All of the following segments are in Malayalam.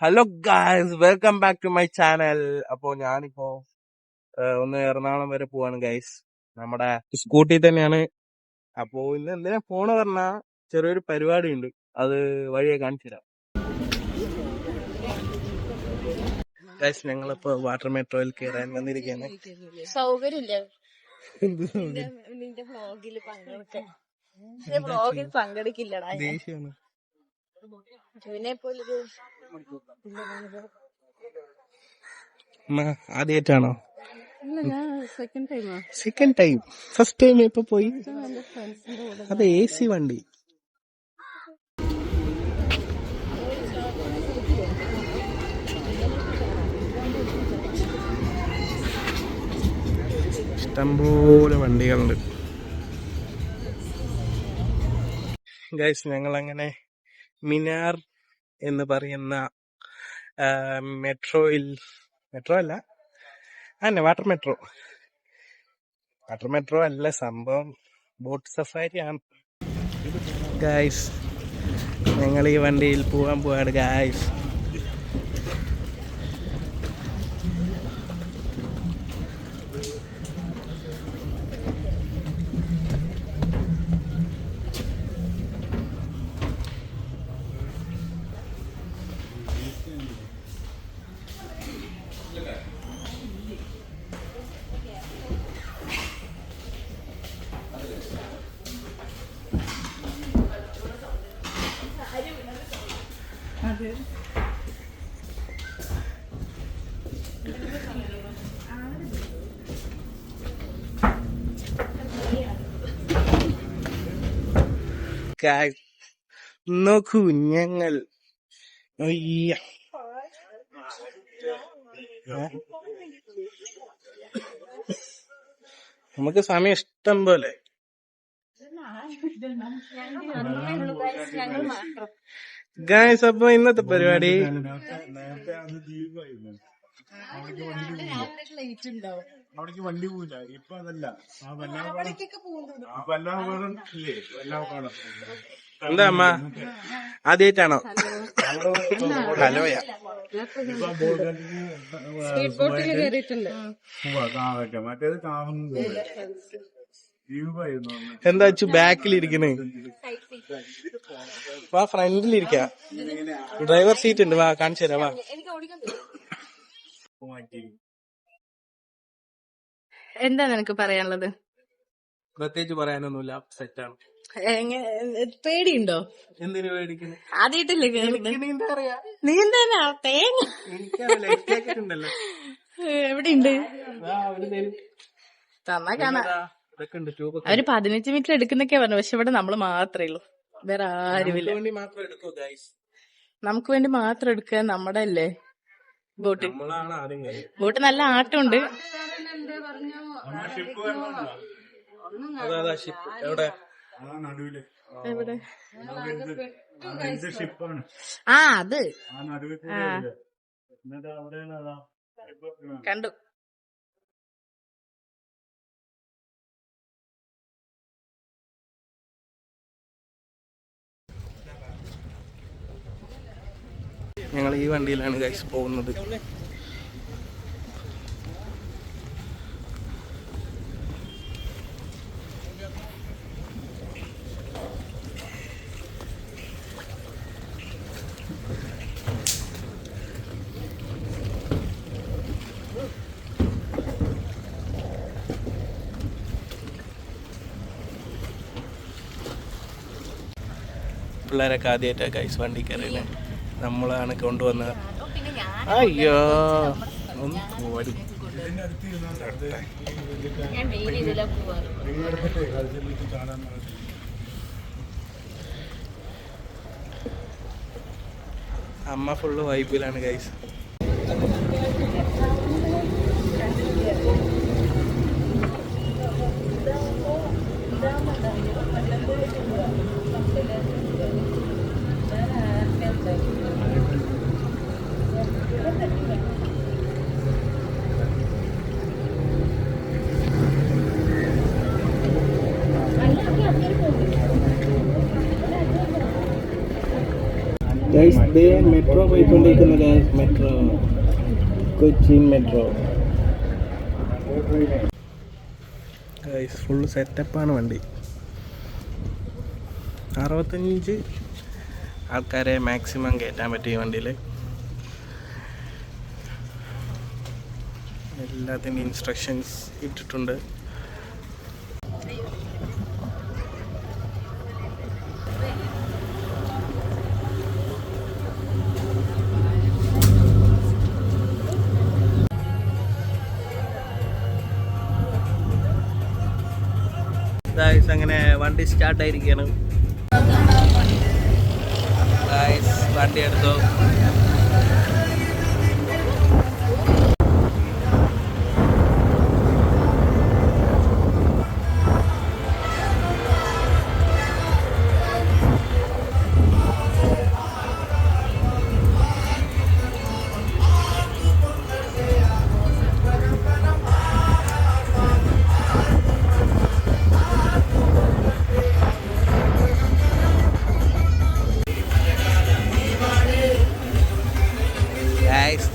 Hello guys, welcome back to my channel. അപ്പോ ഞാനിപ്പോ ഒന്ന് എറണാകുളം വരെ പോവാണ് ഗൈസ്. നമ്മുടെ സ്കൂട്ടി തന്നെയാണ്. അപ്പോ ഇന്ന് എന്തിനാ പോണ് പറഞ്ഞാ ചെറിയൊരു പരിപാടി ഉണ്ട്. അത് വഴിയെ കാണിച്ചു തരാം ഗൈസ്. ഞങ്ങളിപ്പോ വാട്ടർ മെട്രോയിൽ കയറാൻ വന്നിരിക്കുകയാണ്. സൗകര്യമില്ല നിന്റെ വ്ളോഗിൽ പങ്കെടുക്കില്ലടാ. ദേഷ്യാണ്. ഇവനെ പോലൊരു ആദ്യമായിട്ടാണോ? Second time. ഫസ്റ്റ് ടൈം ഇപ്പൊ പോയി. അത് AC വണ്ടി. ഇഷ്ടംപോലെ വണ്ടികളുണ്ട് ഗൈസ്. ഞങ്ങൾ അങ്ങനെ മിനാർ എന്ന് പറയുന്ന മെട്രോ അല്ല, വാട്ടർ മെട്രോ അല്ല, സംഭവം ബോട്ട് സഫാരി ആണ് ഗൈസ്. ഞങ്ങൾ ഈ വണ്ടിയിൽ പോവാണ് ഗൈസ്. നോക്കൂ, ഞങ്ങൾ നമുക്ക് സമയം ഇഷ്ടം പോലെ. ഗായ്സ്, അപ്പൊ ഇന്നത്തെ പരിപാടി അവിടേക്ക് വണ്ടി പോവില്ല. ഇപ്പൊ അതല്ല, എന്താ അമ്മ ആദ്യമായിട്ടാണോ? ഹലോയാ. മറ്റേത് കാണുന്നു. എന്താ വെച്ചു ബാക്കിലിരിക്കണേ? വാ, ഫ്രണ്ടിലിരിക്ക. ഡ്രൈവർ സീറ്റ് ഉണ്ട്, വാ കാണിച്ചു തരാം. വാ. എന്താ നിനക്ക് പറയാനുള്ളത്? പ്രത്യേകിച്ച് പറയാനൊന്നുമില്ല, സെറ്റാണ്. പേടിയുണ്ടോ? എന്തിനു പേടിക്കുന്നു? ആദ്യമായിട്ടല്ലേ നീ എന്താ ഉണ്ടല്ലോ. എവിടെയുണ്ട്? തന്നാ കാണാ. അവര് 15 മിനിറ്റ് എടുക്കുന്നൊക്കെ പറഞ്ഞു. പക്ഷെ ഇവിടെ നമ്മള് മാത്രമേ ഉള്ളൂ, വേറെ ആരുമില്ല. നമുക്ക് വേണ്ടി മാത്രം എടുക്കുക. നമ്മുടെ അല്ലേ ബോട്ട് നല്ല ആട്ടമുണ്ട്. എവിടെ? ആ, അത് കണ്ടു. ഞങ്ങൾ ഈ വണ്ടിയിലാണ് ഗൈസ് പോകുന്നത്. പിള്ളേരൊക്കെ ആദ്യമായിട്ടാണ് ഗൈസ് വണ്ടി കയറിയില്ലേ. നമ്മളാണ് കൊണ്ടുവന്നത്. അയ്യോ, അമ്മ ഫുള്ള് വൈബിലാണ് ഗൈസ്. മെട്രോ പോയിക്കൊണ്ടിരിക്കുന്ന guys, metro, Cochin metro guys. Full സെറ്റപ്പാണ് വണ്ടി. 65 ആൾക്കാരെ മാക്സിമം കയറ്റാൻ പറ്റിയ വണ്ടിയിൽ. എല്ലാത്തിൻ്റെ ഇൻസ്ട്രക്ഷൻസ് ഇട്ടിട്ടുണ്ട്. ഗായ്സ് അങ്ങനെ വണ്ടി സ്റ്റാർട്ടായിരിക്കുകയാണ്. ഗായ്സ് വണ്ടി എടുത്തു.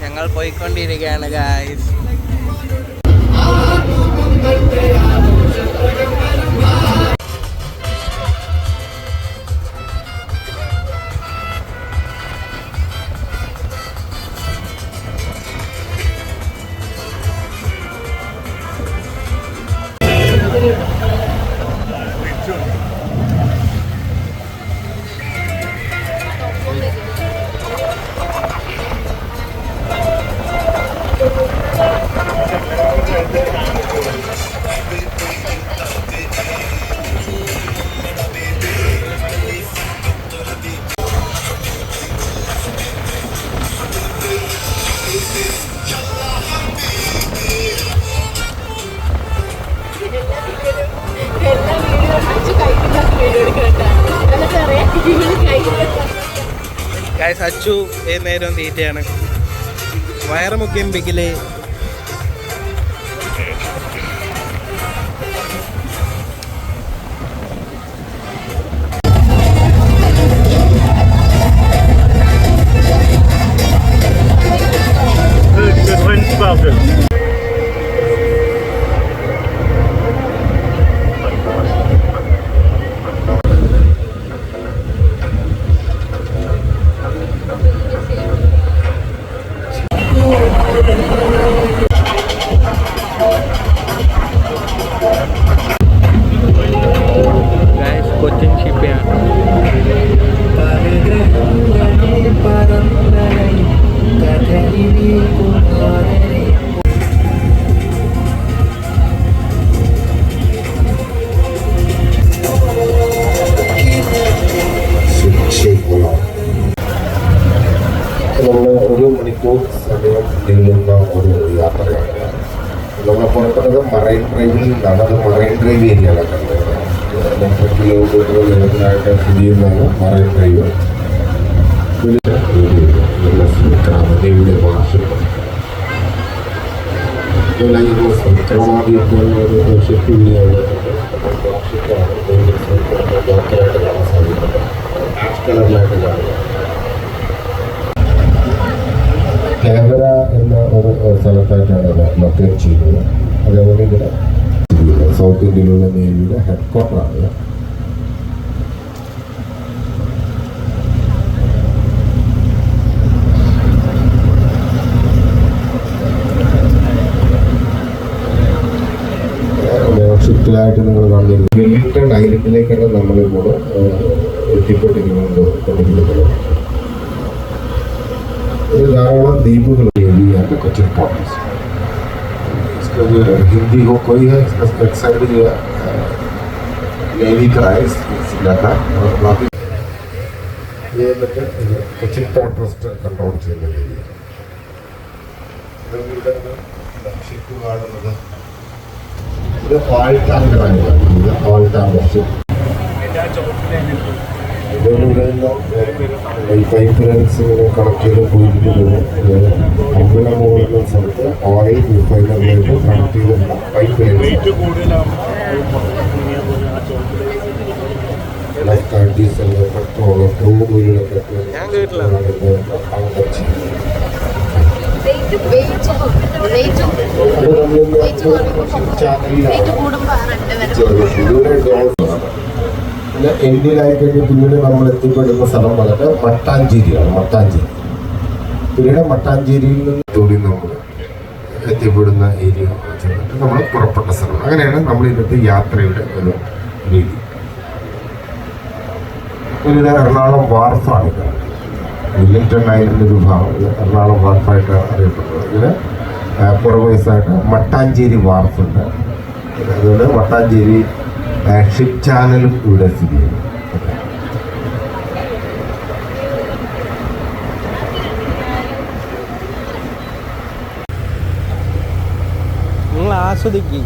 ഞങ്ങൾ പോയിക്കൊണ്ടിരിക്കുകയാണ് ഗായ്സ്. ഗായ്സ് അച്ചു നേരം തീറ്റയാണ്. വയറ് മുക്കിമ്പിക്കല് കൊച്ചിൻ ഷിപ്പ്യാർഡ്. നമ്മൾ 1 മണിക്കൂർ സമയം നീളുന്ന ഒരു യാത്രയാണ്. നമ്മൾ പുറപ്പെട്ടത് മറൈൻ ഡ്രൈവിൽ നിന്നാണ്. അത് മറൈൻ ഡ്രൈവ് ഏരിയയാണ് കണ്ടത്. 2 കിലോമീറ്റർ ലെവലായിട്ട് സ്ഥിതി ചെയ്യുന്നതാണ് മറൈൻ ഡ്രൈവ്. ദേവിയുടെ വാർഷികം ഉത്തരവാദിത്വം ഒരു ഷിപ്പ് കൂടിയാണ്. ഡോക്ടറായിട്ട് കാണാൻ സാധിക്കുന്നത് ആഷ് കളറിലായിട്ട് കാണുക. ക്യാമറ എന്ന ഒരു സ്ഥലത്തായിട്ടാണ് ഇത് ലൊക്കേറ്റ് ചെയ്യുന്നത്. അതേപോലെ ഇവിടെ സൗത്ത് ഇന്ത്യയിലുള്ള നേവിയുടെ ഹെഡ് ക്വാർട്ടറാണ്. ഷിഫ്റ്റിലായിട്ട് നിങ്ങൾ കാണുന്നത് വെല്ലിംഗ്ടൺ ഐലൻഡിലേക്കാണ് നമ്മളിപ്പോൾ എത്തിപ്പെട്ടിരിക്കുന്നത്. ഇത് ധാരാളം ദ്വീപുകൾ കൊച്ചിൻ പോർട്ട്. हिंदी को कोई है एक्साइड नेवी कराए इलाका और बाकी ये കൊച്ചിൻ പോർട്ട് ട്രസ്റ്റ് കൺട്രോൾ ചെയ്യുന്ന ഏരിയ. ഷിപ്പ് കാണുന്നത് ഇത് ഓയിൽ ടാങ്കറാണ്. ഇത് ഓയിൽ ടാങ്കർ ഷിപ്പ്. ഈ പൈപ്പ് ലൈൻസ് കണക്ട് ചെയ്ത് പോയിരിക്കുന്നത് അമ്പല മുകളിലുള്ള സ്ഥലത്ത് ഓയിൽ റിഫൈനറിലേക്ക് കണക്ട് ചെയ്തിട്ടുള്ള pipe lines. Diesel petrol crude ഓയിലൊക്കെ ഞാൻ കേട്ടില്ല. പിന്നെ ഇന്ത്യയിലായി കഴിഞ്ഞ് പിന്നീട് നമ്മൾ എത്തിപ്പെടുന്ന സ്ഥലം വളരെ മട്ടാഞ്ചേരിയാണ്. മട്ടാഞ്ചേരി പിന്നീട് മട്ടാഞ്ചേരിയിൽ നിന്ന് കൂടി നമ്മൾ എത്തിപ്പെടുന്ന ഏരിയ നമ്മൾ പുറപ്പെട്ട സ്ഥലം. അങ്ങനെയാണ് നമ്മൾ ഇന്നത്തെ യാത്രയുടെ ഒരു രീതി. ഒരു എറണാകുളം വാർഫാണിത്. വില്ലിംഗ്ടൺ ഐലൻഡ് ഒരു ഭാഗം എറണാകുളം വാർഫായിട്ടാണ് അറിയപ്പെടുന്നത്. ഇതിന് പുറകുവശമായിട്ട് മട്ടാഞ്ചേരി വാർഫുണ്ട്. അതുപോലെ മട്ടാഞ്ചേരി ഷിപ്പ് ചാനലും ഇവിടെ സ്ഥിതി ചെയ്യുന്നു. നിങ്ങൾ ആസ്വദിക്കും.